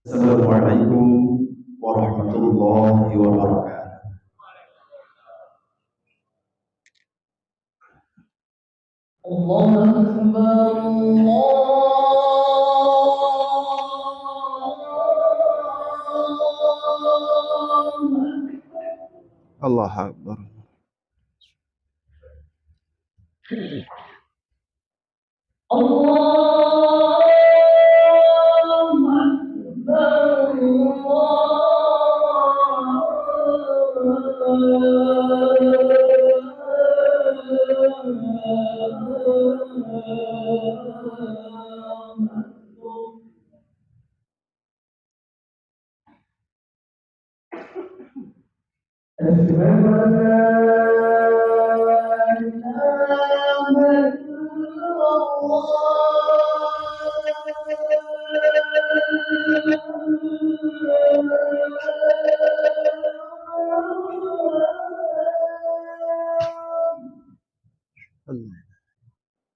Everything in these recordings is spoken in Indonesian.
Assalamualaikum warahmatullahi wabarakatuh. الله أكبر Allah Akbar. الله أكبر أشهد أن لا إله إلا Allah.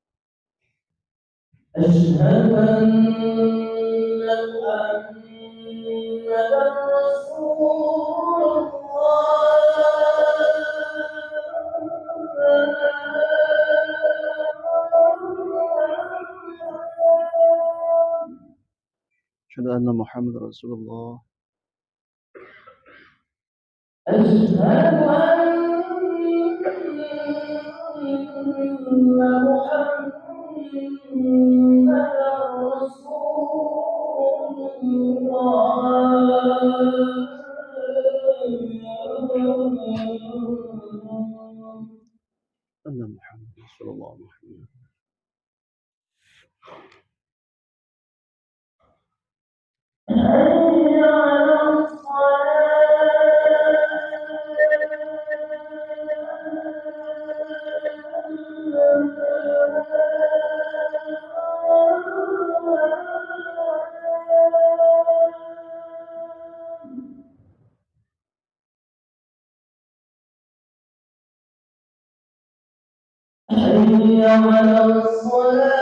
أشهد أن محمدا رسول الله Asyhadu anna Muhammad Rasulullah. أشهد أن محمدا رسول الله Anna Muhammad Rasulullah Muhammad. حي على حي على الصلاة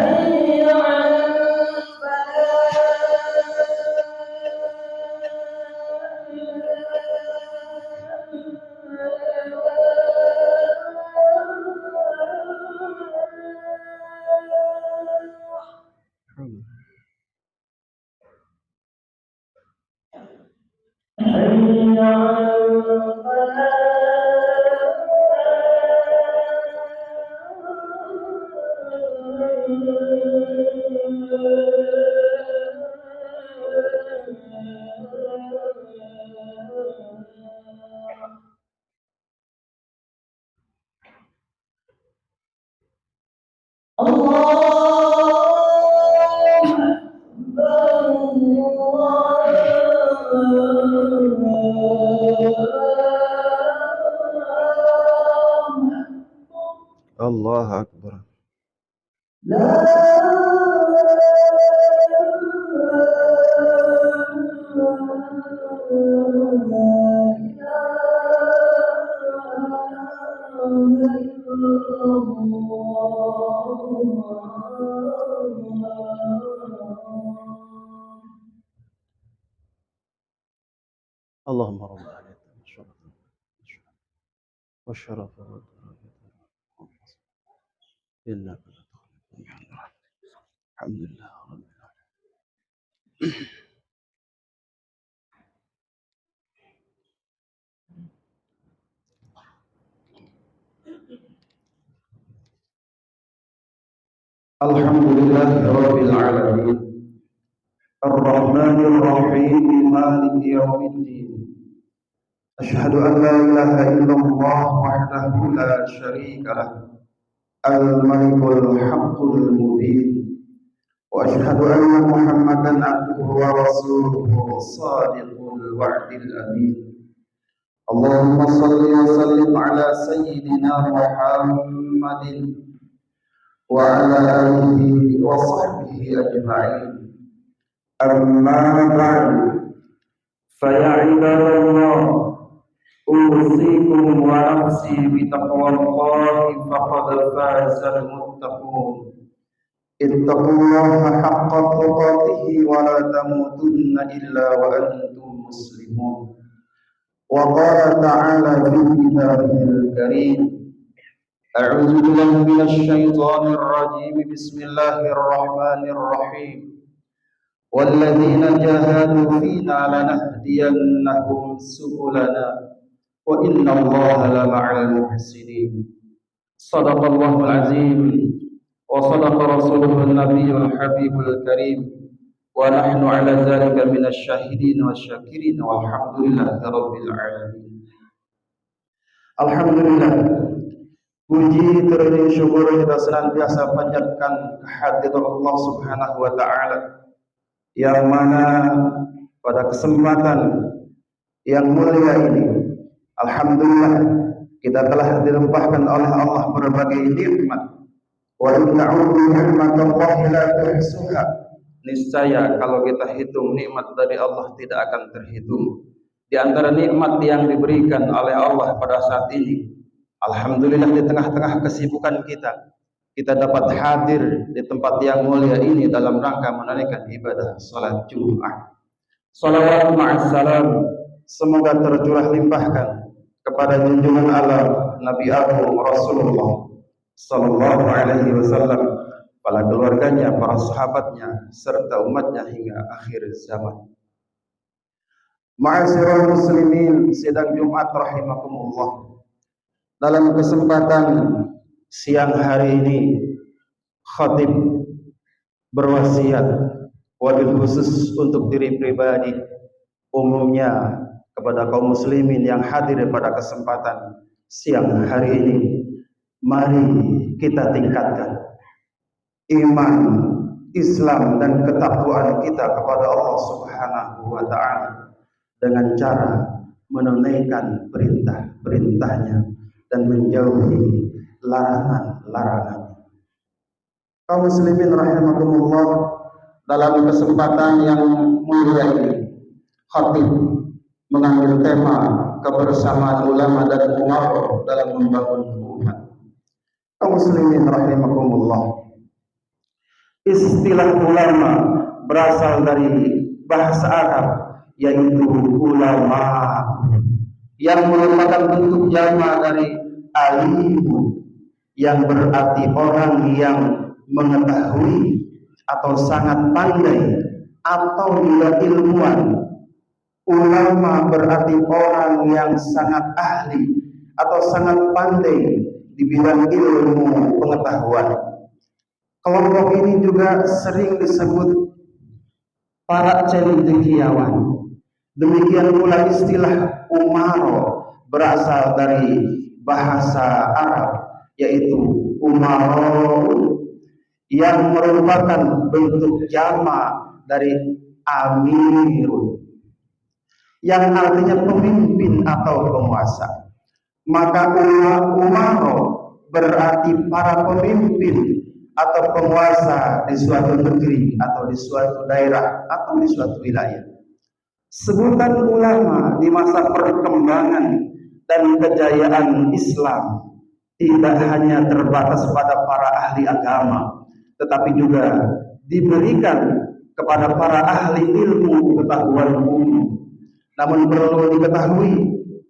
حي على الفلاح حي على الفلاح الله Allah Akbar. لا إله إلا الله Allahumma rabbi alaika والشرف إنك الحمد لله رب العالمين. الحمد لله رب العالمين الرحمن الرحيم مالك يوم الدين أشهد أن لا إله إلا الله وحده لا شريك له الملك الحق المبين وأشهد أن محمدا عبده ورسوله الصادق الوعد الأمين اللهم صل وسلم على سيدنا محمد وعلى آله وصحبه أجمعين. أما بعد، فيا عباد الله، أوصيكم ونفسي بتقوى الله فقد فاز المتقون. اتقوا الله حق تقاته ولا تموتن إلا وأنتم مسلمون. وقال تعالى في كتابه الكريم: أعوذ بالله من الشيطان الرجيم، بسم الله الرحمن الرحيم: والذين جاهدوا فينا لنهدينهم سبلنا وإن الله لمع المحسنين. صدق الله العظيم وصدق رسوله النبي الحبيب الكريم، ونحن على ذلك من الشاهدين والشاكرين والحمد لله رب العالمين. Alhamdulillah, puji terima syukur kita senantiasa panjatkan kehadirat Allah Subhanahu wa taala, yang mana pada kesempatan yang mulia ini, alhamdulillah, kita telah dilimpahkan oleh Allah berbagai nikmat. Wa in ta'uddu ni'matallahi la tuhsuha. Niscaya kalau kita hitung nikmat dari Allah tidak akan terhitung. Di antara nikmat yang diberikan oleh Allah pada saat ini, alhamdulillah, di tengah-tengah kesibukan kita dapat hadir di tempat yang mulia ini dalam rangka menunaikan ibadah salat Jumat. Salawat ma'assalam semoga tercurah limpahkan kepada junjungan Allah Nabi Agung Rasulullah sallallahu alaihi wasallam, para keluarganya, para sahabatnya, serta umatnya hingga akhir zaman. Ma'asyiral muslimin, sidang Jumat rahimakumullah. Dalam kesempatan siang hari ini, khatib berwasiat wabil khusus untuk diri pribadi, umumnya kepada kaum muslimin yang hadir pada kesempatan siang hari ini. Mari kita tingkatkan iman, Islam dan ketakwaan kita kepada Allah Subhanahu wa taala dengan cara menunaikan perintah-perintahnya dan menjauhi larangan-larangan. Kaum muslimin rahimakumullah, dalam kesempatan yang mulia ini, khatib mengambil tema kebersamaan ulama dan umaro dalam membangun umat. Kaum muslimin rahimakumullah, istilah ulama berasal dari bahasa Arab, yaitu ulama, yang merupakan bentuk jama dari alimu, yang berarti orang yang mengetahui atau sangat pandai atau juga ilmuwan. Ulama berarti orang yang sangat ahli atau sangat pandai di bidang ilmu pengetahuan. Kelompok ini juga sering disebut para cendekiawan. Demikian pula istilah umaro berasal dari bahasa Arab, yaitu umaro, yang merupakan bentuk jama dari amirun, yang artinya pemimpin atau penguasa. Maka umaro berarti para pemimpin atau penguasa di suatu negeri atau di suatu daerah atau di suatu wilayah. Sebutan ulama di masa perkembangan dan kejayaan Islam tidak hanya terbatas pada para ahli agama, tetapi juga diberikan kepada para ahli ilmu pengetahuan umum. Namun perlu diketahui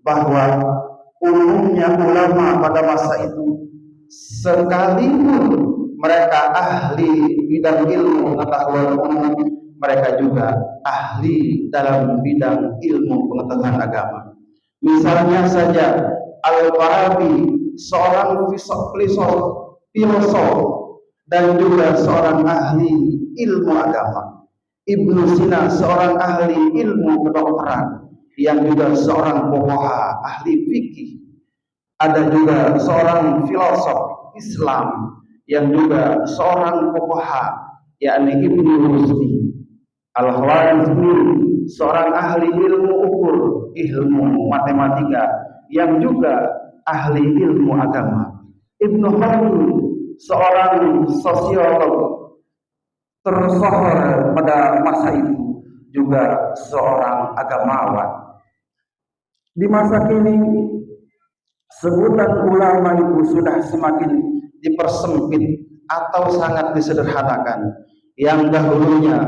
bahwa umumnya ulama pada masa itu, sekalipun mereka ahli bidang ilmu pengetahuan umum, mereka juga ahli dalam bidang ilmu pengetahuan agama. Misalnya saja Al-Farabi, seorang filosof dan juga seorang ahli ilmu agama. Ibnu Sina, seorang ahli ilmu kedokteran yang juga seorang fuqaha, ahli fikih. Ada juga seorang filosof Islam yang juga seorang fuqaha, yakni Ibnu Rusdi. Al-Khwarizmi, seorang ahli ilmu ukur, ilmu matematika, yang juga ahli ilmu agama. Ibnu Khaldun, seorang sosiolog tersohor pada masa itu, juga seorang agamawan. Di masa kini, sebutan ulama itu sudah semakin dipersempit atau sangat disederhanakan. Yang dahulunya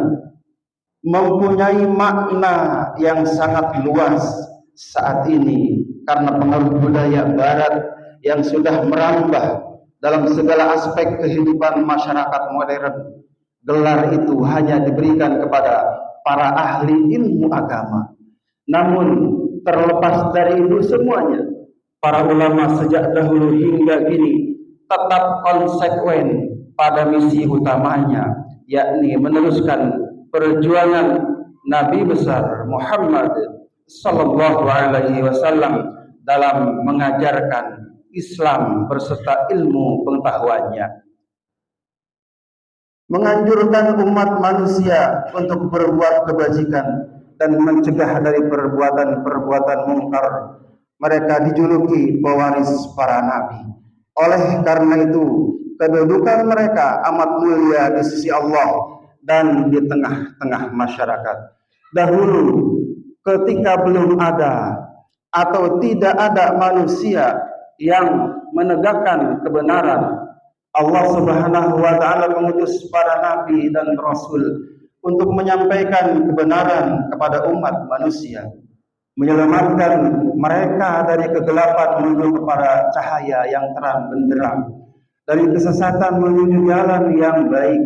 mempunyai makna yang sangat luas saat ini karena pengaruh budaya barat yang sudah merambah dalam segala aspek kehidupan masyarakat modern. Gelar itu hanya diberikan kepada para ahli ilmu agama. Namun terlepas dari itu semuanya, para ulama sejak dahulu hingga kini tetap konsekuen pada misi utamanya, yakni meneruskan perjuangan Nabi besar Muhammad sallallahu alaihi wasallam dalam mengajarkan Islam berserta ilmu pengetahuannya. Menganjurkan umat manusia untuk berbuat kebajikan dan mencegah dari perbuatan-perbuatan mungkar. Mereka dijuluki pewaris para nabi. Oleh karena itu, kedudukan mereka amat mulia di sisi Allah dan di tengah-tengah masyarakat. Dahulu, ketika belum ada atau tidak ada manusia yang menegakkan kebenaran, Allah Subhanahu wa taala mengutus para nabi dan rasul untuk menyampaikan kebenaran kepada umat manusia, menyelamatkan mereka dari kegelapan menuju kepada cahaya yang terang benderang, dari kesesatan menuju jalan yang baik,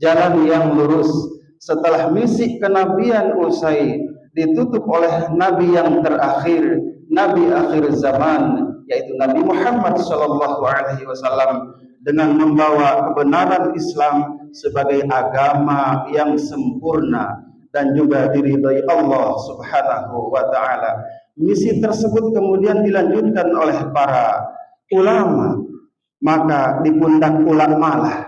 jalan yang lurus. Setelah misi kenabian usai, ditutup oleh nabi yang terakhir, nabi akhir zaman, yaitu Nabi Muhammad sallallahu alaihi wasallam, dengan membawa kebenaran Islam sebagai agama yang sempurna dan juga diridhai Allah Subhanahu wa taala. Misi tersebut kemudian dilanjutkan oleh para ulama, maka di pundak ulama lah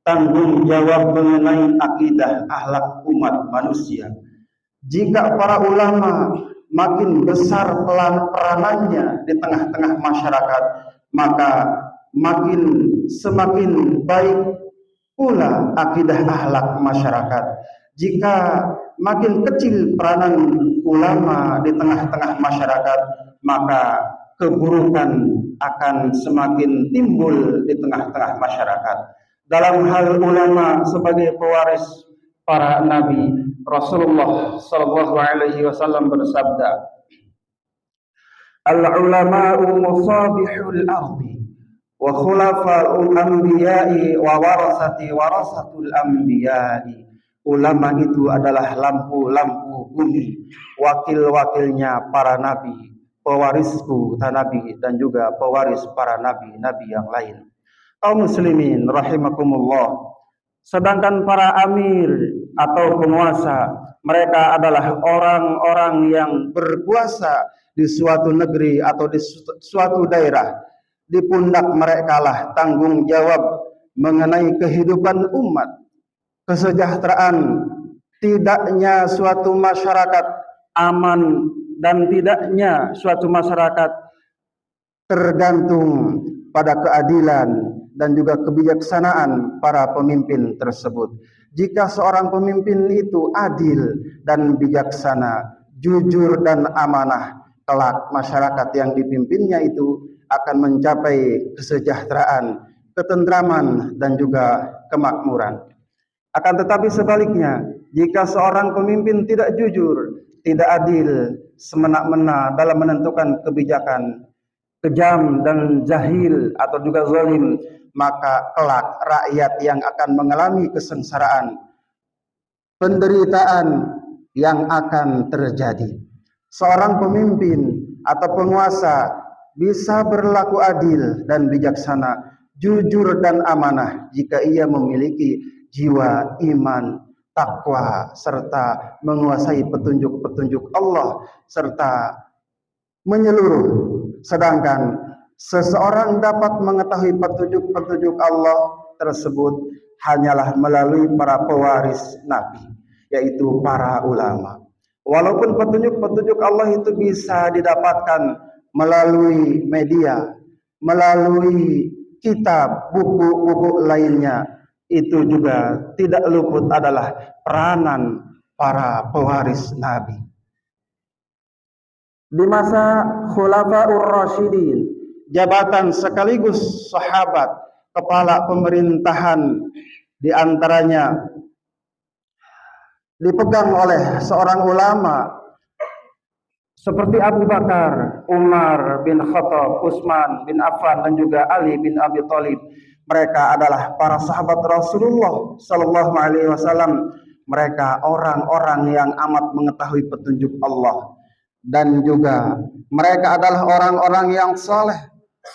tanggung jawab mengenai akidah akhlak umat manusia. Jika para ulama makin besar peranannya di tengah-tengah masyarakat, maka semakin baik pula akidah akhlak masyarakat. Jika makin kecil peranan ulama di tengah-tengah masyarakat, maka keburukan akan semakin timbul di tengah-tengah masyarakat. Dalam hal ulama sebagai pewaris para nabi, Rasulullah sallallahu alaihi wasallam bersabda, "Al-ulama'u musabihul ardi wa khulafa'ul anbiya'i wa warasatul anbiya'i." Ulama itu adalah lampu-lampu bumi, wakil-wakilnya para nabi, pewarisku nabi dan juga pewaris para nabi-nabi yang lain. Kaum muslimin rahimakumullah. Sedangkan para amir atau penguasa, mereka adalah orang-orang yang berkuasa di suatu negeri atau di suatu daerah. Di pundak mereka lah tanggung jawab mengenai kehidupan umat, kesejahteraan, tidaknya suatu masyarakat aman dan tidaknya suatu masyarakat tergantung pada keadilan dan juga kebijaksanaan para pemimpin tersebut. Jika seorang pemimpin itu adil dan bijaksana, jujur dan amanah, kelak masyarakat yang dipimpinnya itu akan mencapai kesejahteraan, ketentraman dan juga kemakmuran. Akan tetapi sebaliknya, jika seorang pemimpin tidak jujur, tidak adil, semena-mena dalam menentukan kebijakan, kejam dan jahil atau juga zalim, maka kelak rakyat yang akan mengalami kesengsaraan, penderitaan yang akan terjadi. Seorang pemimpin atau penguasa bisa berlaku adil dan bijaksana, jujur dan amanah jika ia memiliki jiwa iman, takwa, serta menguasai petunjuk-petunjuk Allah serta menyeluruh. Sedangkan seseorang dapat mengetahui petunjuk-petunjuk Allah tersebut hanyalah melalui para pewaris Nabi, yaitu para ulama. Walaupun petunjuk-petunjuk Allah itu bisa didapatkan melalui media, melalui kitab, buku-buku lainnya, itu juga tidak luput adalah peranan para pewaris Nabi. Di masa Khulafaur Rasyidin, jabatan sekaligus sahabat, kepala pemerintahan di antaranya dipegang oleh seorang ulama seperti Abu Bakar, Umar bin Khattab, Utsman bin Affan, dan juga Ali bin Abi Thalib. Mereka adalah para sahabat Rasulullah Sallallahu Alaihi Wasallam. Mereka orang-orang yang amat mengetahui petunjuk Allah, dan juga mereka adalah orang-orang yang saleh.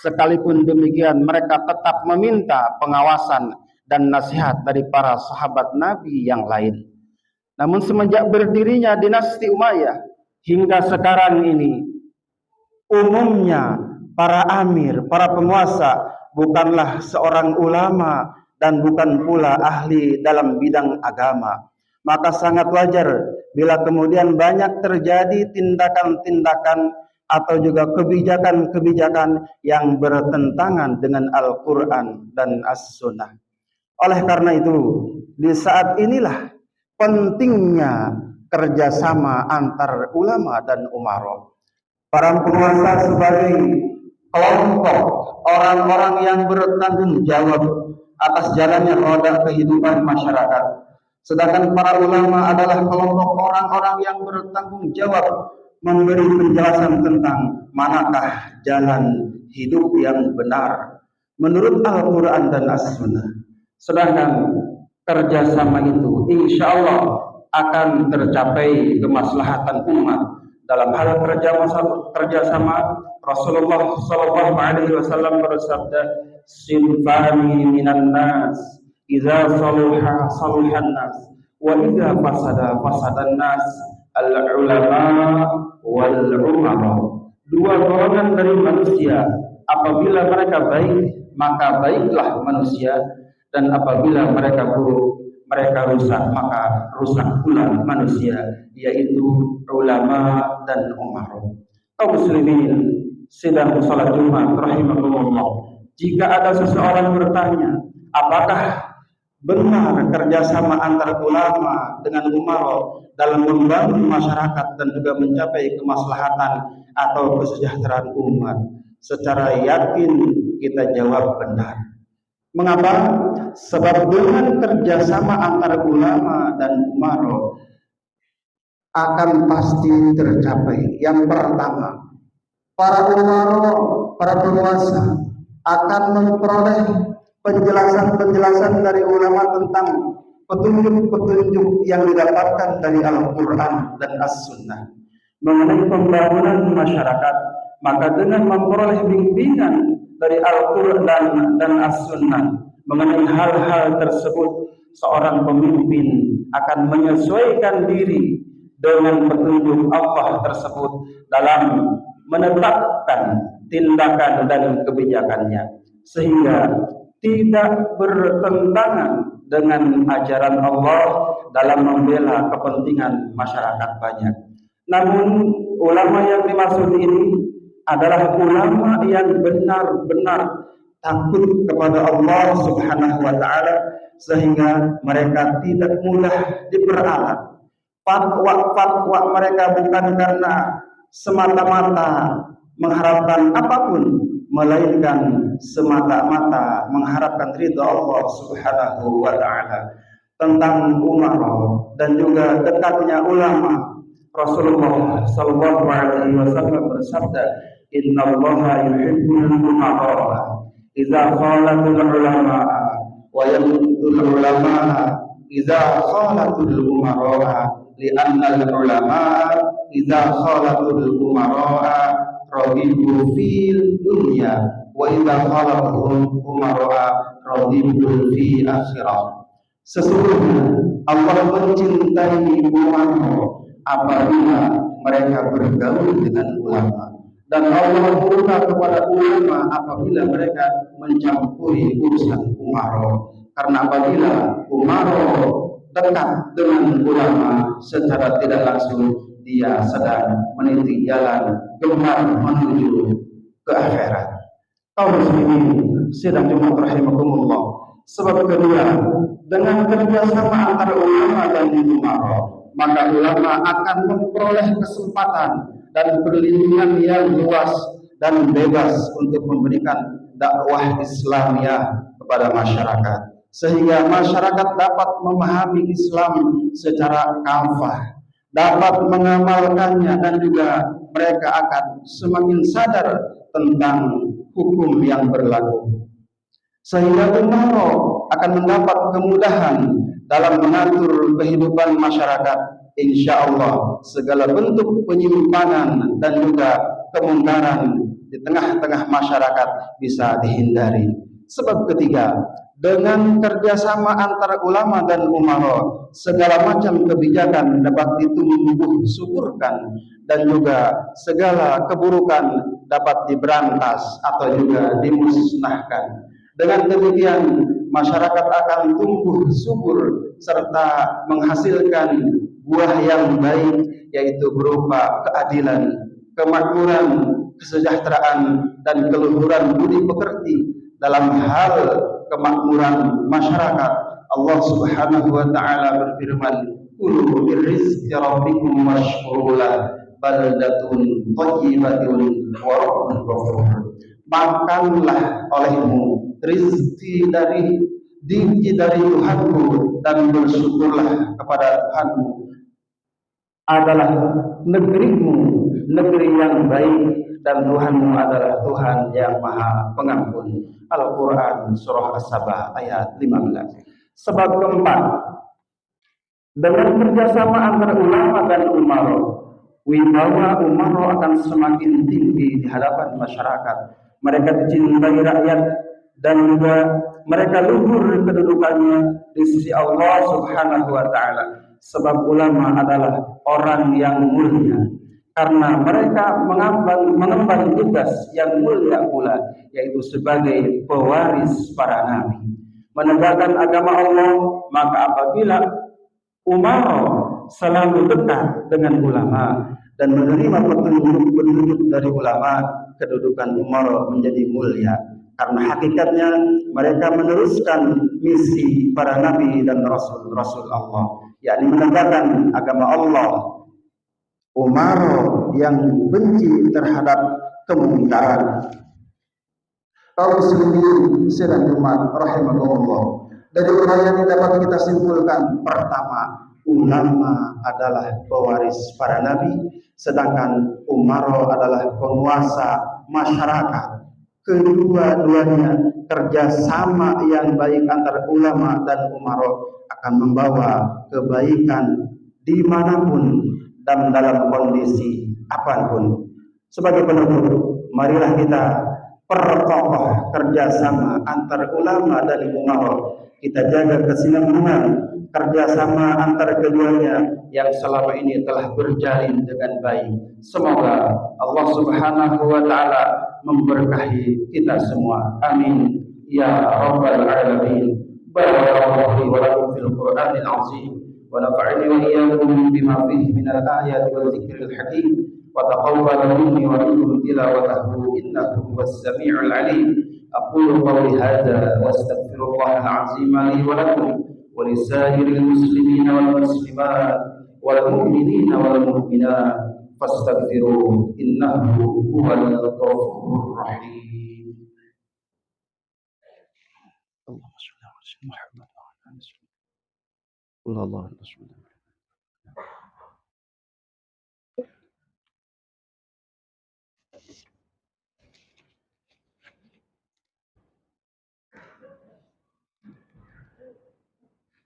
Sekalipun demikian, mereka tetap meminta pengawasan dan nasihat dari para sahabat Nabi yang lain. Namun semenjak berdirinya dinasti Umayyah hingga sekarang ini, umumnya para amir, para penguasa bukanlah seorang ulama dan bukan pula ahli dalam bidang agama. Maka sangat wajar bila kemudian banyak terjadi tindakan-tindakan atau juga kebijakan-kebijakan yang bertentangan dengan Al-Quran dan As-Sunnah. Oleh karena itu, di saat inilah pentingnya kerjasama antar ulama dan umara. Para penguasa sebagai kelompok orang-orang yang bertanggung jawab atas jalannya roda kehidupan masyarakat. Sedangkan para ulama adalah kelompok orang-orang yang bertanggung jawab memberi penjelasan tentang manakah jalan hidup yang benar menurut Al-Quran dan As-Sunnah. Sedangkan kerjasama itu insya Allah akan tercapai kemaslahatan umat. Dalam hal kerjasama, Rasulullah Sallallahu Alaihi Wasallam bersabda, "Sinfani minan nas, idza saluha saluhan nas, wa idza fasada fasadan nas, al-ulama wal umara." Dua golongan dari manusia, apabila mereka baik, maka baiklah manusia, dan apabila mereka buruk, mereka rusak, maka rusak pula manusia, yaitu ulama dan umara. Kaum muslimin sedang salat Jumat rahimakumullah, jika ada seseorang bertanya, apakah benar kerjasama antara ulama dengan umara dalam membangun masyarakat dan juga mencapai kemaslahatan atau kesejahteraan umat, secara yakin kita jawab benar. Mengapa? Sebab dengan kerjasama antara ulama dan umara akan pasti tercapai. Yang pertama, para umara, para penguasa akan memperoleh penjelasan-penjelasan dari ulama tentang petunjuk-petunjuk yang didapatkan dari Al-Quran dan As-Sunnah mengenai pembangunan masyarakat. Maka dengan memperoleh bimbingan dari Al-Quran dan As-Sunnah mengenai hal-hal tersebut, seorang pemimpin akan menyesuaikan diri dengan petunjuk Allah tersebut dalam menetapkan tindakan dan kebijakannya, sehingga tidak bertentangan dengan ajaran Allah dalam membela kepentingan masyarakat banyak. Namun ulama yang dimaksud ini adalah ulama yang benar-benar takut kepada Allah Subhanahu wa Ta'ala, sehingga mereka tidak mudah diperalat. Fatwa mereka bukan karena semata-mata mengharapkan apapun, melainkan semata-mata mengharapkan ridha Allah Subhanahu wa Ta'ala. Tentang umara dan juga dekatnya ulama, Rasulullah Sallallahu Alaihi Wasallam bersabda, "Innallaha yuhibbul umara idza khalatul ulama wa yamudul ulama idza khalatul umara, li'anna al-ulama idza khalatul umara radibu fil dunya wa idza khalatul umara radibu fi akhirah." Sesungguhnya Allah mencintai umara apabila mereka bergaul dengan ulama, dan Allah murka kepada ulama apabila mereka mencampuri urusan umara. Karena apabila umara dekat dengan ulama secara tidak langsung dia sedang meniti jalan gemar menuju ke akhirat. Kaum muslimin sidang Jumat rahimakumullah. Sebab kedua, dengan kerjasama antara ulama dan umara, maka ulama akan memperoleh kesempatan dan perlindungan yang luas dan bebas untuk memberikan dakwah Islamiyah kepada masyarakat, sehingga masyarakat dapat memahami Islam secara kafah, dapat mengamalkannya, dan juga mereka akan semakin sadar tentang hukum yang berlaku, sehingga umara akan mendapat kemudahan dalam mengatur kehidupan masyarakat. Insya Allah segala bentuk penyimpangan dan juga kemungkaran di tengah-tengah masyarakat bisa dihindari. Sebab ketiga, dengan kerjasama antara ulama dan umara, segala macam kebijakan dapat ditumbuh suburkan dan juga segala keburukan dapat diberantas atau juga dimusnahkan. Dengan demikian, masyarakat akan tumbuh subur serta menghasilkan buah yang baik, yaitu berupa keadilan, kemakmuran, kesejahteraan, dan keluhuran budi pekerti dalam hal kemakmuran masyarakat. Allah Subhanahu wa taala berfirman, "Kulu min rizqi rabbikum washkurulah baldatun thayyibatun wa rabbun ghafur." Makanlah olehmu rizki dari Tuhanmu dan bersyukurlah kepada Tuhanmu. Adalah negerimu, negeri yang baik, dan Tuhanmu adalah Tuhan yang Maha Pengampun. Al-Quran Surah As-Sabah ayat 15. Sebab keempat, dengan kerjasama antara ulama dan umara, wibawa umara akan semakin tinggi di hadapan masyarakat. Mereka dicintai rakyat dan juga mereka luhur kedudukannya di sisi Allah Subhanahu wa taala. Sebab ulama adalah orang yang mulia karena mereka mengemban tugas yang mulia pula, yaitu sebagai pewaris para nabi, menegakkan agama Allah. Maka apabila umara selalu dekat dengan ulama dan menerima petunjuk dari ulama, kedudukan umara menjadi mulia, karena hakikatnya mereka meneruskan misi para nabi dan rasul Allah, yakni menegakkan agama Allah. Umara yang benci terhadap kemungkaran. Kaum muslimin sidang Jumat rahimakumullah, dari uraian ini dapat kita simpulkan, pertama, ulama adalah pewaris para nabi, sedangkan umara adalah penguasa masyarakat. Kedua-duanya kerjasama yang baik antara ulama dan umara akan membawa kebaikan dimanapun dan dalam kondisi apapun. Sebagai penutup, marilah kita perkokoh kerjasama antara ulama dan umara. Kita jaga kesinambungan kerjasama antara keduanya yang selama ini telah berjalin dengan baik. Semoga Allah Subhanahu wa taala memberkahi kita semua. Amin ya rabbal alamin. Barakallahu wa lakum fil Qur'anil azim wa nafa'ani wa iyyakum bima fihi minal ayati wal dzikril hakim wa taqabbal minni wa minkum tilawatahu innahu huwas samiul alim. Aqulu qawli hadza wa astaghfirullah al-azim li wa lakum wa lisairil muslimin wal muslimat wal mu'minina wal mu'minat fastaghfiruhu innahu huwal ghafurur rahim. Allahumma shalli ala sayyidina Muhammad wa ala alihi wasallam.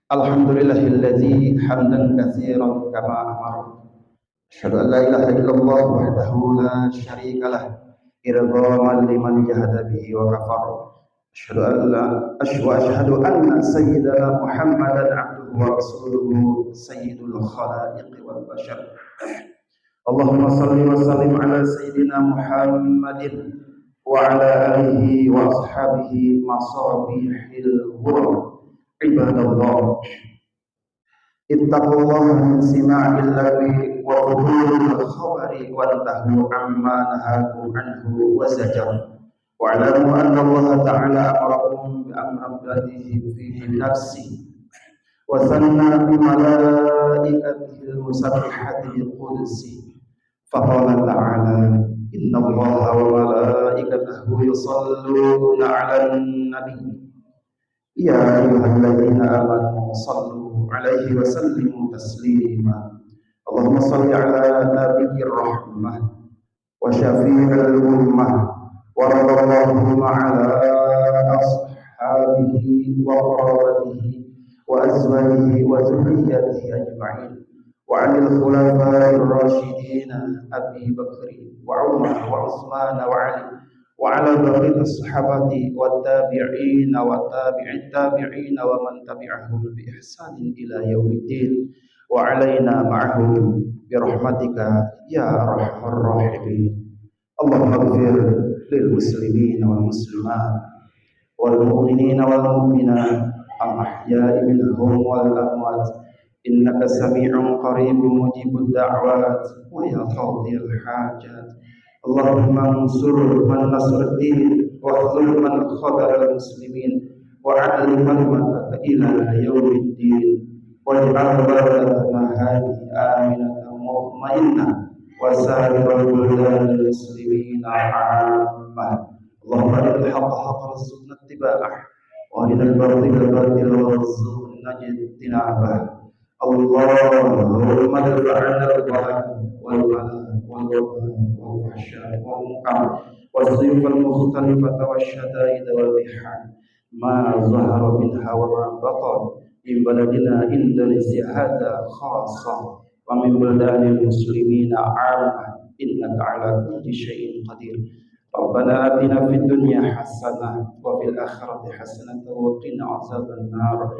Alhamdulillahilladzi hamdan katsiran kama amara. Asyhadu an la ilaha illallah wahdahu la syarika lah irghaman liman jahada bihi wa kafara. Asyhadu anna sayyidana Muhammadan abduhu wa rasuluhu sayyidul khalaiq wal bashar. Allahumma salli wa sallim ala sayyidina Muhammadin wa ala alihi wa ashabihi masabihil ghurur. Ibadallah, اتقوا الله من سماع اللغو وقبول الخبر وانتهوا عما نهاكم عنه وزجر واعلموا أن الله تعالى أمركم بأمر بديه فيه نفسي وثنى بملائكته المسبحة بالقدس فقال تعالى إن الله وملائكته يصلون على النبي يا أيها الذين آمنوا صلوا عليه وسلموا تسليما اللهم صل على نبي الرحمة وشفيع الأمة ورضى اللهم على أصحابه وقرابته وأزواجه وذريته أجمعين وعن الخلفاء الراشدين أبي بكر وعمر وعثمان وعلي وعلى بقية الصحابة والتابعين وتابع التابعين ومن تبعهم بإحسان إلى يوم الدين وعلينا معهم برحمتك يا أرحم الراحمين اللهم اغفر للمسلمين والمسلمات والمؤمنين والمؤمنات الأحياء منهم والأموات إنك سميع قريب مجيب الدعوات ويا قاضي الحاجات اللهم انصر من نصر الدين واخذل من خذل المسلمين وعدل كلمتك إلى يوم الدين واجعل بلدنا هذه آمنة مطمئنة وسائر البلدان المسلمين عامة اللهم أرنا الحق حقا وارزقنا اتباعه وأرنا الباطل باطلا وارزقنا اجتنابه اللهم ادفع عنا البلاء والبلاء والوباء والفحشاء والمنكر والسيوف المختلفة والشدائد والريحان ما ظهر منها وما بطن من بلدنا إندونيسيا هذا خاصة ومن بلدان المسلمين عامة إنك على كل شيء قدير ربنا آتنا في الدنيا حسنة وفي الآخرة حسنة وقنا عذاب النار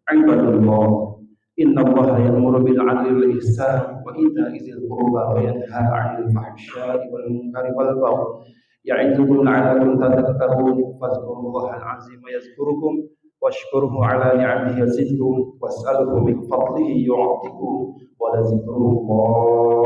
عباد الله إن الله يأمر بالعدل والإحسان وإيتاء ذي القربى وينهى عن الفحشاء والمنكر والبغي يعظكم لعلكم تذكرون فاذكروا الله العظيم يذكركم واشكره على نعمه يزدكم واسأله من فضله يعطكم ولذكر الله